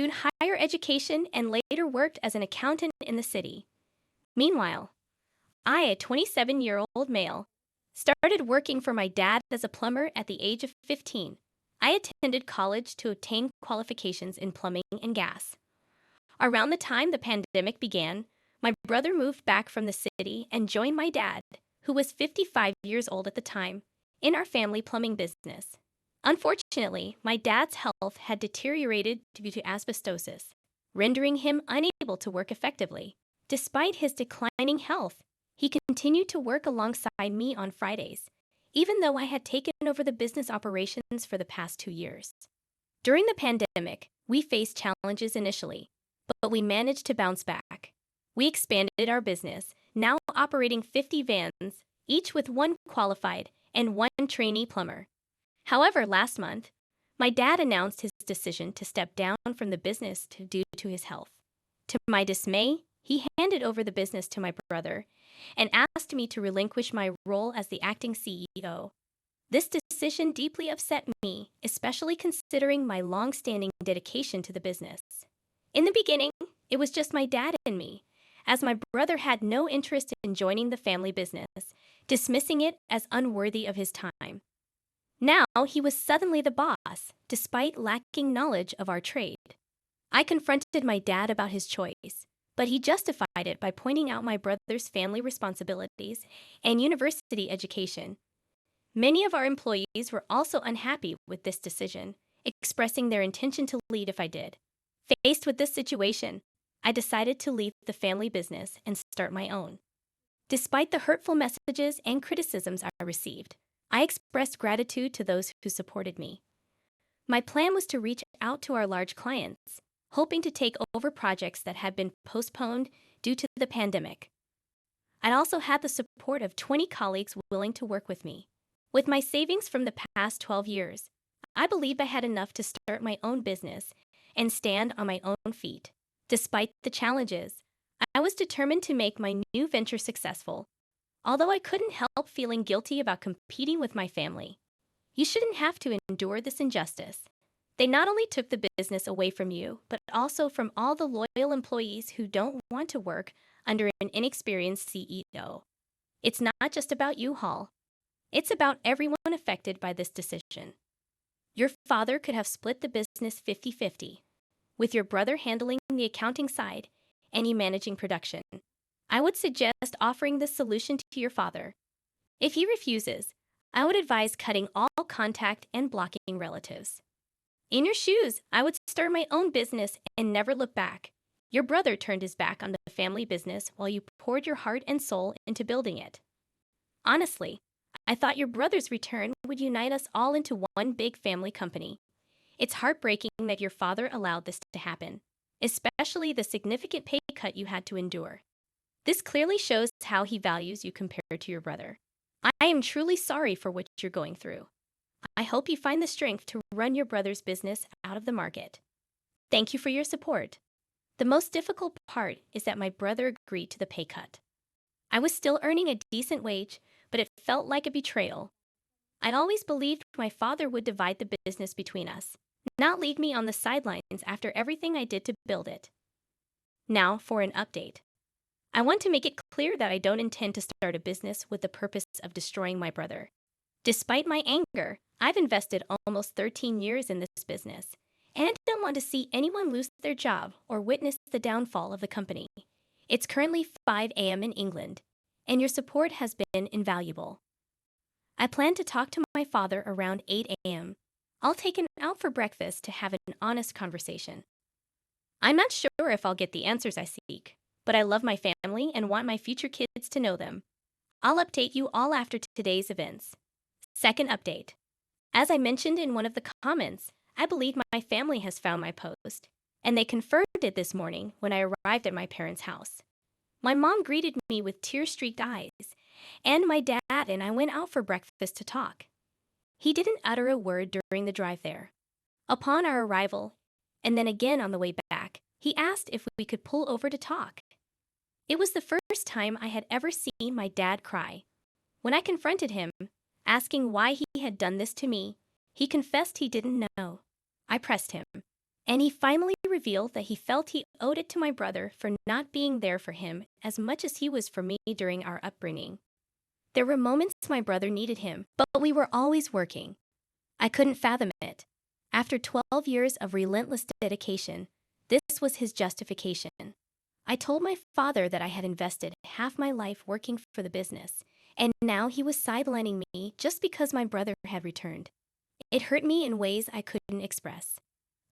higher education and later worked as an accountant in the city. Meanwhile, I, a 27-year-old male, started working for my dad as a plumber at the age of 15. I attended college to obtain qualifications in plumbing and gas. Around the time the pandemic began, my brother moved back from the city and joined my dad, who was 55 years old at the time, in our family plumbing business. Unfortunately, my dad's health had deteriorated due to asbestosis, rendering him unable to work effectively. Despite his declining health, he continued to work alongside me on Fridays, even though I had taken over the business operations for the past 2 years. During the pandemic, we faced challenges initially, but we managed to bounce back. We expanded our business, now operating 50 vans, each with one qualified and one trainee plumber. However, last month, my dad announced his decision to step down from the business due to his health. To my dismay, he handed over the business to my brother and asked me to relinquish my role as the acting CEO. This decision deeply upset me, especially considering my long-standing dedication to the business. In the beginning, it was just my dad and me, as my brother had no interest in joining the family business, dismissing it as unworthy of his time. Now he was suddenly the boss, despite lacking knowledge of our trade. I confronted my dad about his choice, but he justified it by pointing out my brother's family responsibilities and university education. Many of our employees were also unhappy with this decision, expressing their intention to leave if I did. Faced with this situation, I decided to leave the family business and start my own. Despite the hurtful messages and criticisms I received, I expressed gratitude to those who supported me. My plan was to reach out to our large clients, hoping to take over projects that had been postponed due to the pandemic. I also had the support of 20 colleagues willing to work with me. With my savings from the past 12 years, I believed I had enough to start my own business and stand on my own feet. Despite the challenges, I was determined to make my new venture successful, although I couldn't help feeling guilty about competing with my family. You shouldn't have to endure this injustice. They not only took the business away from you, but also from all the loyal employees who don't want to work under an inexperienced CEO. It's not just about you, Hall. It's about everyone affected by this decision. Your father could have split the business 50-50, with your brother handling the accounting side and you managing production. I would suggest offering this solution to your father. If he refuses, I would advise cutting all contact and blocking relatives. In your shoes, I would start my own business and never look back. Your brother turned his back on the family business while you poured your heart and soul into building it. Honestly, I thought your brother's return would unite us all into one big family company. It's heartbreaking that your father allowed this to happen, especially the significant pay cut you had to endure. This clearly shows how he values you compared to your brother. I am truly sorry for what you're going through. I hope you find the strength to run your brother's business out of the market. Thank you for your support. The most difficult part is that my brother agreed to the pay cut. I was still earning a decent wage, but it felt like a betrayal. I'd always believed my father would divide the business between us, not leave me on the sidelines after everything I did to build it. Now for an update. I want to make it clear that I don't intend to start a business with the purpose of destroying my brother. Despite my anger, I've invested almost 13 years in this business, and I don't want to see anyone lose their job or witness the downfall of the company. It's currently 5 a.m. in England, and your support has been invaluable. I plan to talk to my father around 8 a.m. I'll take him out for breakfast to have an honest conversation. I'm not sure if I'll get the answers I seek, but I love my family and want my future kids to know them. I'll update you all after today's events. Second update. As I mentioned in one of the comments, I believe my family has found my post, and they confirmed it this morning when I arrived at my parents' house. My mom greeted me with tear-streaked eyes, and my dad and I went out for breakfast to talk. He didn't utter a word during the drive there. Upon our arrival, and then again on the way back, he asked if we could pull over to talk. It was the first time I had ever seen my dad cry. When I confronted him, asking why he had done this to me, he confessed he didn't know. I pressed him, and he finally revealed that he felt he owed it to my brother for not being there for him as much as he was for me during our upbringing. There were moments my brother needed him, but we were always working. I couldn't fathom it. After 12 years of relentless dedication, this was his justification. I told my father that I had invested half my life working for the business, and now he was sidelining me just because my brother had returned. It hurt me in ways I couldn't express.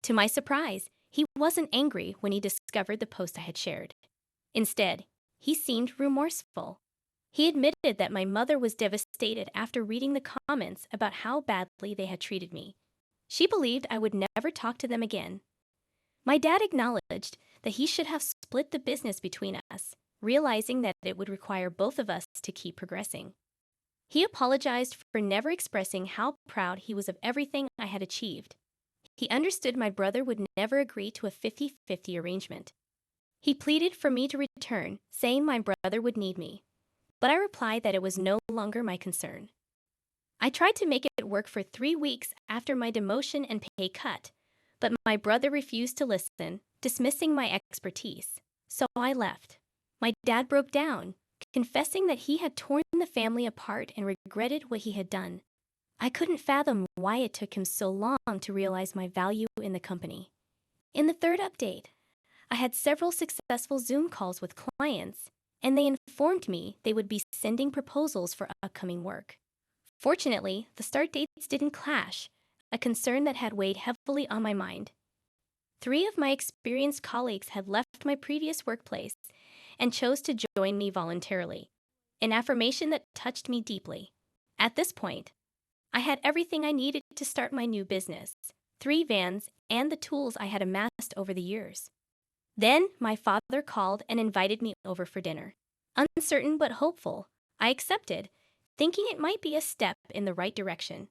To my surprise, he wasn't angry when he discovered the post I had shared. Instead, he seemed remorseful. He admitted that my mother was devastated after reading the comments about how badly they had treated me. She believed I would never talk to them again. My dad acknowledged that he should have split the business between us, realizing that it would require both of us to keep progressing. He apologized for never expressing how proud he was of everything I had achieved. He understood my brother would never agree to a 50-50 arrangement. He pleaded for me to return, saying my brother would need me. But I replied that it was no longer my concern. I tried to make it work for 3 weeks after my demotion and pay cut, but my brother refused to listen, dismissing my expertise. So I left. My dad broke down, confessing that he had torn the family apart and regretted what he had done. I couldn't fathom why it took him so long to realize my value in the company. In the third update, I had several successful Zoom calls with clients, and they informed me they would be sending proposals for upcoming work. Fortunately, the start dates didn't clash, a concern that had weighed heavily on my mind. 3 of my experienced colleagues had left my previous workplace and chose to join me voluntarily, an affirmation that touched me deeply. At this point, I had everything I needed to start my new business, 3 vans, and the tools I had amassed over the years. Then my father called and invited me over for dinner. Uncertain but hopeful, I accepted, thinking it might be a step in the right direction.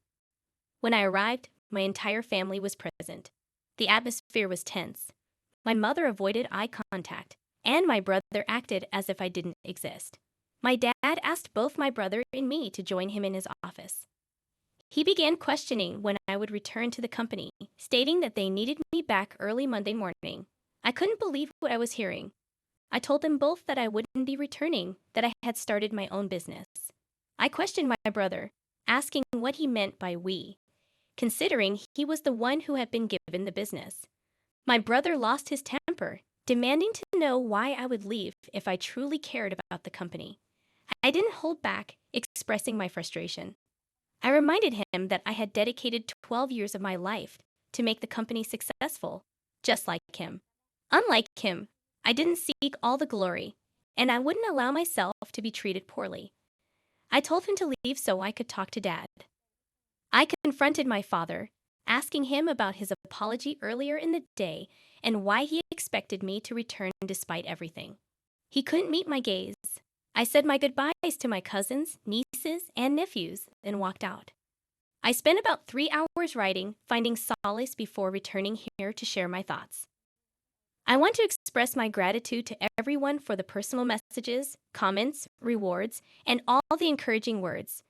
When I arrived, my entire family was present. The atmosphere was tense. My mother avoided eye contact, and my brother acted as if I didn't exist. My dad asked both my brother and me to join him in his office. He began questioning when I would return to the company, stating that they needed me back early Monday morning. I couldn't believe what I was hearing. I told them both that I wouldn't be returning, that I had started my own business. I questioned my brother, asking what he meant by we, considering he was the one who had been given the business. My brother lost his temper, demanding to know why I would leave if I truly cared about the company. I didn't hold back, expressing my frustration. I reminded him that I had dedicated 12 years of my life to make the company successful, just like him. Unlike him, I didn't seek all the glory, and I wouldn't allow myself to be treated poorly. I told him to leave so I could talk to Dad. I confronted my father, asking him about his apology earlier in the day and why he expected me to return despite everything. He couldn't meet my gaze. I said my goodbyes to my cousins, nieces, and nephews, and walked out. I spent about 3 hours writing, finding solace before returning here to share my thoughts. I want to express my gratitude to everyone for the personal messages, comments, rewards, and all the encouraging words.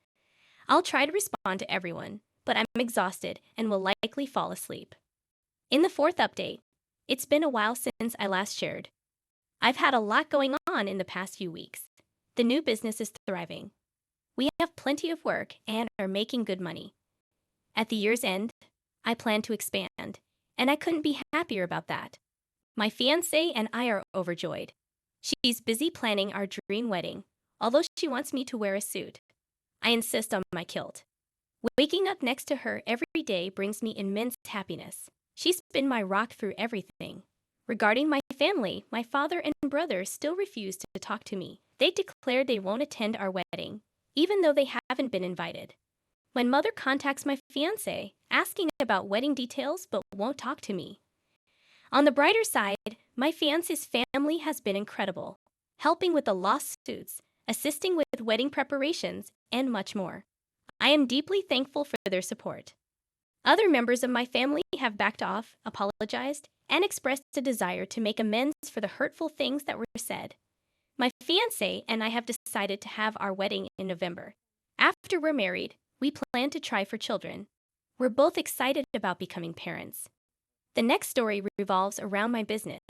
I'll try to respond to everyone, but I'm exhausted and will likely fall asleep. In the 4th update, it's been a while since I last shared. I've had a lot going on in the past few weeks. The new business is thriving. We have plenty of work and are making good money. At the year's end, I plan to expand, and I couldn't be happier about that. My fiancé and I are overjoyed. She's busy planning our dream wedding, although she wants me to wear a suit. I insist on my kilt. Waking up next to her every day brings me immense happiness. She's been my rock through everything. Regarding my family, my father and brother still refuse to talk to me. They declared they won't attend our wedding, even though they haven't been invited. When mother contacts my fiancé, asking about wedding details but won't talk to me. On the brighter side, my fiancé's family has been incredible, helping with the lawsuits, assisting with wedding preparations, and much more. I am deeply thankful for their support. Other members of my family have backed off, apologized, and expressed a desire to make amends for the hurtful things that were said. My fiancé and I have decided to have our wedding in November. After we're married, we plan to try for children. We're both excited about becoming parents. The next story revolves around my business.